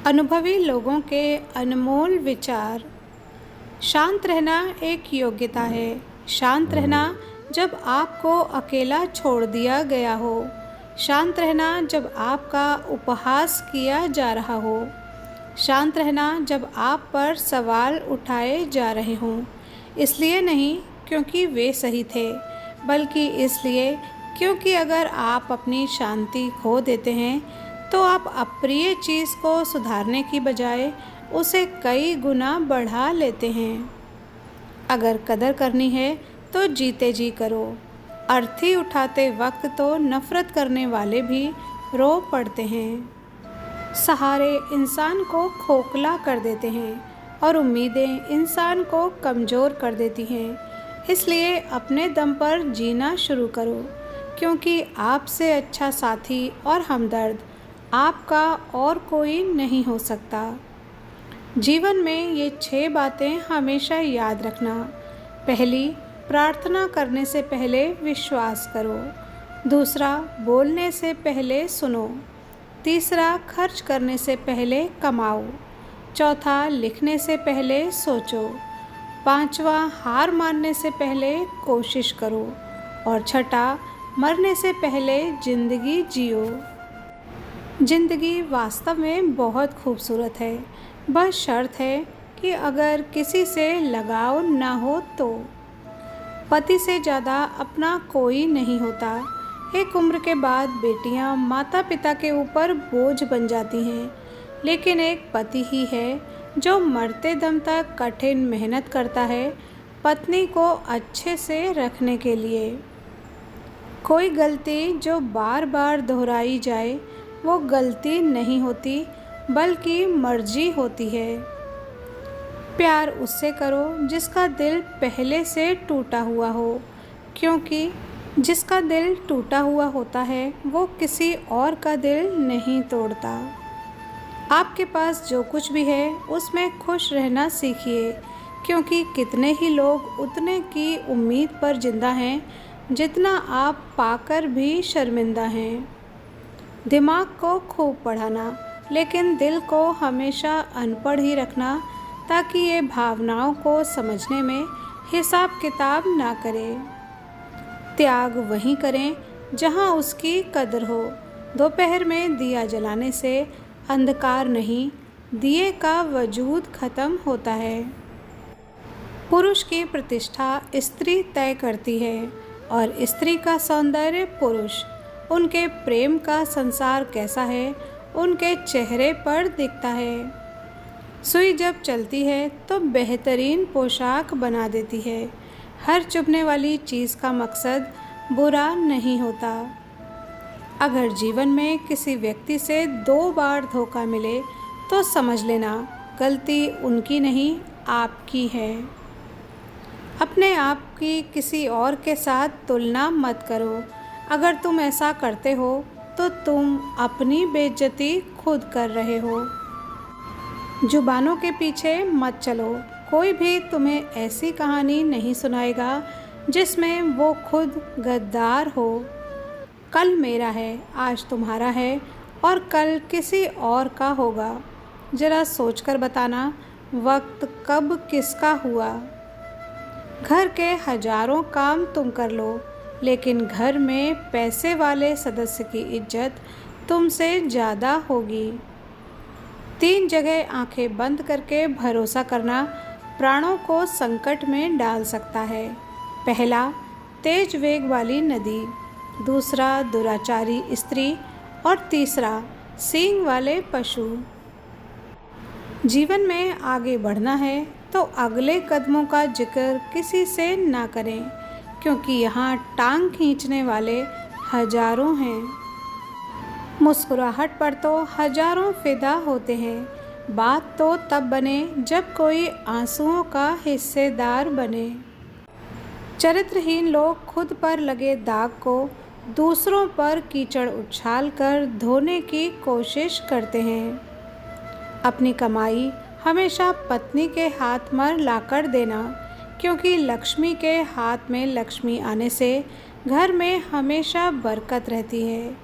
अनुभवी लोगों के अनमोल विचार। शांत रहना एक योग्यता है। शांत रहना जब आपको अकेला छोड़ दिया गया हो। शांत रहना जब आपका उपहास किया जा रहा हो। शांत रहना जब आप पर सवाल उठाए जा रहे हों। इसलिए नहीं क्योंकि वे सही थे, बल्कि इसलिए क्योंकि अगर आप अपनी शांति खो देते हैं तो आप अप्रिय चीज़ को सुधारने की बजाय उसे कई गुना बढ़ा लेते हैं। अगर कदर करनी है तो जीते जी करो। अर्थी उठाते वक्त तो नफ़रत करने वाले भी रो पड़ते हैं। सहारे इंसान को खोखला कर देते हैं और उम्मीदें इंसान को कमज़ोर कर देती हैं। इसलिए अपने दम पर जीना शुरू करो, क्योंकि आपसे अच्छा साथी और हमदर्द आपका और कोई नहीं हो सकता। जीवन में ये 6 बातें हमेशा याद रखना। पहली, प्रार्थना करने से पहले विश्वास करो। दूसरा, बोलने से पहले सुनो। तीसरा, खर्च करने से पहले कमाओ। चौथा, लिखने से पहले सोचो। पांचवा, हार मानने से पहले कोशिश करो। और छठा, मरने से पहले ज़िंदगी जियो। ज़िंदगी वास्तव में बहुत खूबसूरत है, बस शर्त है कि अगर किसी से लगाव ना हो तो। पति से ज़्यादा अपना कोई नहीं होता। एक उम्र के बाद बेटियां माता पिता के ऊपर बोझ बन जाती हैं, लेकिन एक पति ही है जो मरते दम तक कठिन मेहनत करता है पत्नी को अच्छे से रखने के लिए। कोई गलती जो बार बार दोहराई जाए वो गलती नहीं होती, बल्कि मर्जी होती है। प्यार उससे करो जिसका दिल पहले से टूटा हुआ हो, क्योंकि जिसका दिल टूटा हुआ होता है वो किसी और का दिल नहीं तोड़ता। आपके पास जो कुछ भी है उसमें खुश रहना सीखिए, क्योंकि कितने ही लोग उतने की उम्मीद पर जिंदा हैं जितना आप पाकर भी शर्मिंदा हैं। दिमाग को खूब पढ़ाना, लेकिन दिल को हमेशा अनपढ़ ही रखना, ताकि ये भावनाओं को समझने में हिसाब किताब ना करें। त्याग वहीं करें जहां उसकी कदर हो। दोपहर में दिया जलाने से अंधकार नहीं, दिए का वजूद खत्म होता है। पुरुष की प्रतिष्ठा स्त्री तय करती है और स्त्री का सौंदर्य पुरुष। उनके प्रेम का संसार कैसा है उनके चेहरे पर दिखता है। सुई जब चलती है तो बेहतरीन पोशाक बना देती है। हर चुभने वाली चीज़ का मकसद बुरा नहीं होता। अगर जीवन में किसी व्यक्ति से 2 बार धोखा मिले तो समझ लेना गलती उनकी नहीं, आपकी है। अपने आप की किसी और के साथ तुलना मत करो। अगर तुम ऐसा करते हो तो तुम अपनी बेइज्जती खुद कर रहे हो। जुबानों के पीछे मत चलो। कोई भी तुम्हें ऐसी कहानी नहीं सुनाएगा जिसमें वो खुद गद्दार हो। कल मेरा है, आज तुम्हारा है और कल किसी और का होगा। ज़रा सोचकर बताना, वक्त कब किसका हुआ। घर के हजारों काम तुम कर लो, लेकिन घर में पैसे वाले सदस्य की इज्जत तुमसे ज़्यादा होगी। 3 जगह आंखें बंद करके भरोसा करना प्राणों को संकट में डाल सकता है। पहला, तेज वेग वाली नदी। दूसरा, दुराचारी स्त्री। और तीसरा, सींग वाले पशु। जीवन में आगे बढ़ना है तो अगले कदमों का जिक्र किसी से ना करें, क्योंकि यहाँ टांग खींचने वाले हजारों हैं। मुस्कुराहट पर तो हजारों फिदा होते हैं। बात तो तब बने जब कोई आंसुओं का हिस्सेदार बने। चरित्रहीन लोग खुद पर लगे दाग को दूसरों पर कीचड़ उछाल कर धोने की कोशिश करते हैं। अपनी कमाई हमेशा पत्नी के हाथ में लाकर देना, क्योंकि लक्ष्मी के हाथ में लक्ष्मी आने से घर में हमेशा बरकत रहती है।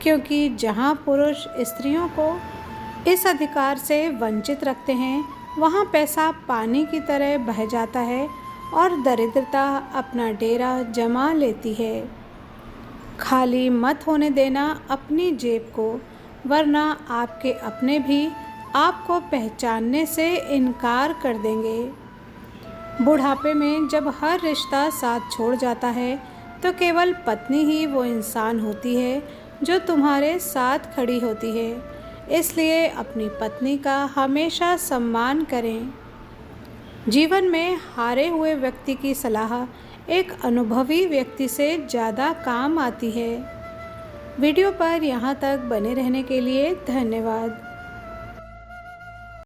क्योंकि जहाँ पुरुष स्त्रियों को इस अधिकार से वंचित रखते हैं, वहाँ पैसा पानी की तरह बह जाता है और दरिद्रता अपना डेरा जमा लेती है। खाली मत होने देना अपनी जेब को, वरना आपके अपने भी आपको पहचानने से इनकार कर देंगे। बुढ़ापे में जब हर रिश्ता साथ छोड़ जाता है तो केवल पत्नी ही वो इंसान होती है जो तुम्हारे साथ खड़ी होती है। इसलिए अपनी पत्नी का हमेशा सम्मान करें। जीवन में हारे हुए व्यक्ति की सलाह एक अनुभवी व्यक्ति से ज़्यादा काम आती है। वीडियो पर यहाँ तक बने रहने के लिए धन्यवाद।